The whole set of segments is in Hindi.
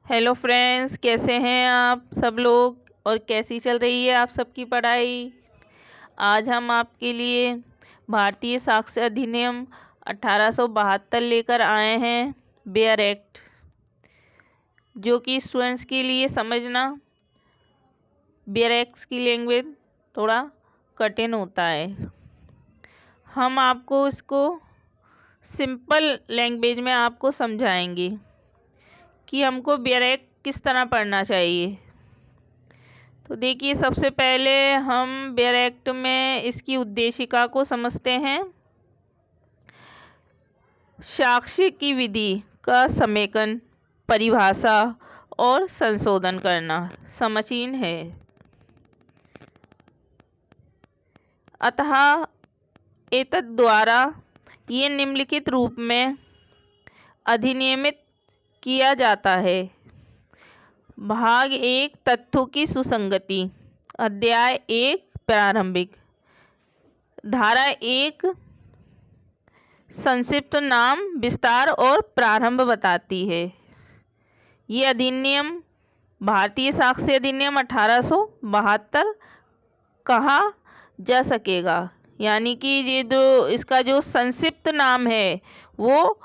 हेलो फ्रेंड्स, कैसे हैं आप सब लोग और कैसी चल रही है आप सबकी पढ़ाई। आज हम आपके लिए भारतीय साक्षर अधिनियम 1872 लेकर आए हैं, बेयर एक्ट, जो कि स्टूडेंट्स के लिए समझना बेयर एक्ट की लैंग्वेज थोड़ा कठिन होता है। हम आपको इसको सिंपल लैंग्वेज में आपको समझाएंगे कि हमको बेयर एक्ट किस तरह पढ़ना चाहिए। तो देखिए, सबसे पहले हम बेयर एक्ट में इसकी उद्देशिका को समझते हैं। साक्ष्य की विधि का समेकन, परिभाषा और संशोधन करना समीचीन है। अतः एतद् द्वारा ये निम्नलिखित रूप में अधिनियमित किया जाता है। भाग 1, तथ्यों की सुसंगति। अध्याय 1, प्रारंभिक। धारा 1 संक्षिप्त नाम, विस्तार और प्रारंभ बताती है। ये अधिनियम भारतीय साक्ष्य अधिनियम 1872 कहा जा सकेगा, यानी कि ये जो इसका जो संक्षिप्त नाम है वो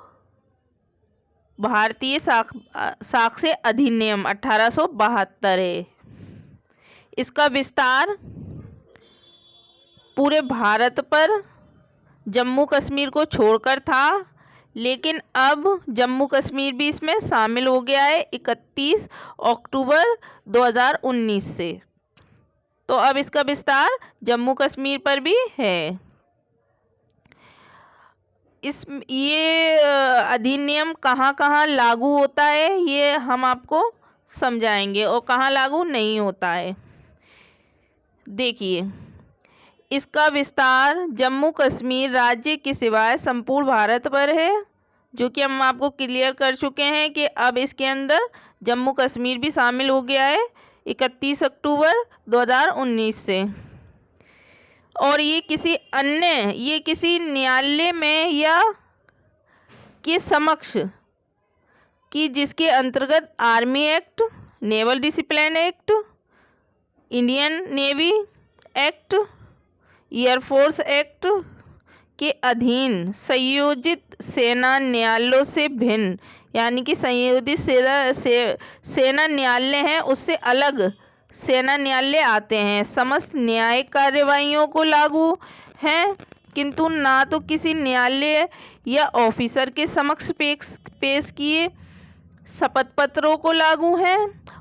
भारतीय साक्ष्य अधिनियम 1872 है। इसका विस्तार पूरे भारत पर जम्मू कश्मीर को छोड़कर था, लेकिन अब जम्मू कश्मीर भी इसमें शामिल हो गया है 31 अक्टूबर 2019 से। तो अब इसका विस्तार जम्मू कश्मीर पर भी है। ये अधिनियम कहाँ कहाँ लागू होता है ये हम आपको समझाएंगे और कहाँ लागू नहीं होता है। देखिए, इसका विस्तार जम्मू कश्मीर राज्य के सिवाय संपूर्ण भारत पर है, जो कि हम आपको क्लियर कर चुके हैं कि अब इसके अंदर जम्मू कश्मीर भी शामिल हो गया है 31 अक्टूबर 2019 से। और ये किसी न्यायालय में या के समक्ष कि जिसके अंतर्गत army act, naval discipline act, Indian navy act, air force act के अधीन संयोजित सेना न्यायालयों से भिन्न, यानी कि संयोजित सेना न्यायालय हैं उससे अलग सेना न्यायालय आते हैं। समस्त न्यायिक कार्यवाहियों को लागू हैं, किंतु ना तो किसी न्यायालय या ऑफिसर के समक्ष पेश किए शपथ पत्रों को लागू हैं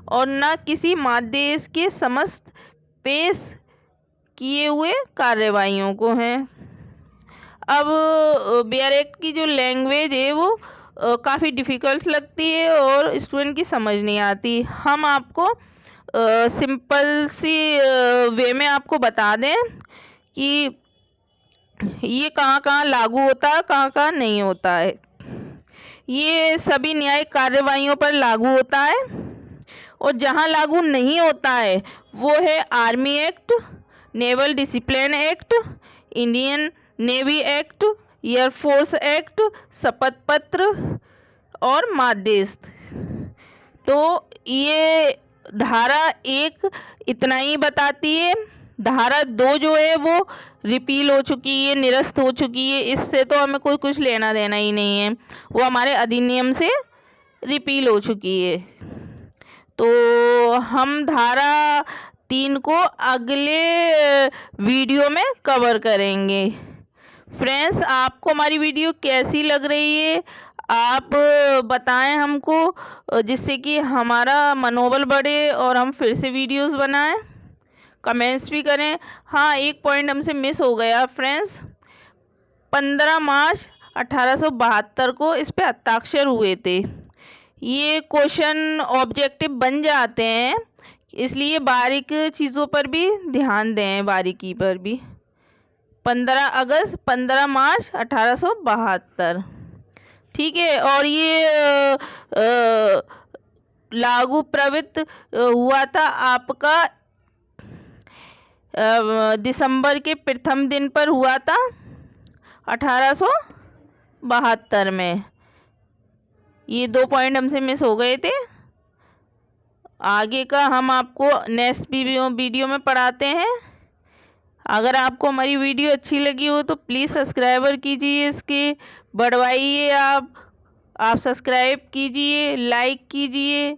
और न किसी माध्यदेश के समस्त पेश किए हुए कार्यवाहियों को हैं। अब बेयर एक्ट की जो लैंग्वेज है वो काफ़ी डिफ़िकल्ट लगती है और स्टूडेंट की समझ नहीं आती। हम आपको सिंपल सी वे में आपको बता दें कि ये कहाँ कहाँ लागू होता है, कहाँ कहाँ नहीं होता है। ये सभी न्यायिक कार्यवाहियों पर लागू होता है और जहाँ लागू नहीं होता है वो है army act, naval discipline act, Indian navy act, air force act, शपथ पत्र और माध्यस्थ। तो ये धारा 1 इतना ही बताती है। धारा 2 जो है वो रिपील हो चुकी है, निरस्त हो चुकी है, इससे तो हमें कोई कुछ लेना देना ही नहीं है, वो हमारे अधिनियम से रिपील हो चुकी है। तो हम धारा 3 को अगले वीडियो में कवर करेंगे। फ्रेंड्स, आपको हमारी वीडियो कैसी लग रही है आप बताएं हमको, जिससे कि हमारा मनोबल बढ़े और हम फिर से वीडियोस बनाएं। कमेंट्स भी करें। हाँ, एक पॉइंट हमसे मिस हो गया फ्रेंड्स, 15 मार्च 1872 को इस पे हस्ताक्षर हुए थे। ये क्वेश्चन ऑब्जेक्टिव बन जाते हैं, इसलिए बारीक चीज़ों पर भी ध्यान दें, बारीकी पर भी। 15 मार्च 1872, ठीक है। और ये लागू प्रवृत्त हुआ था आपका दिसंबर के प्रथम दिन पर हुआ था 1872 में। ये 2 पॉइंट हमसे मिस हो गए थे। आगे का हम आपको नेक्स्ट वीडियो में पढ़ाते हैं। अगर आपको हमारी वीडियो अच्छी लगी हो तो प्लीज़ सब्सक्राइबर कीजिए, इसके बढ़वाइए। आप सब्सक्राइब कीजिए, लाइक कीजिए,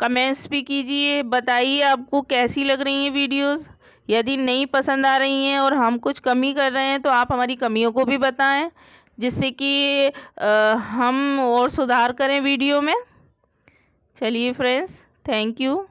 कमेंट्स भी कीजिए। बताइए आपको कैसी लग रही हैं वीडियोस। यदि नहीं पसंद आ रही हैं और हम कुछ कमी कर रहे हैं तो आप हमारी कमियों को भी बताएं, जिससे कि हम और सुधार करें वीडियो में। चलिए फ्रेंड्स, थैंक यू।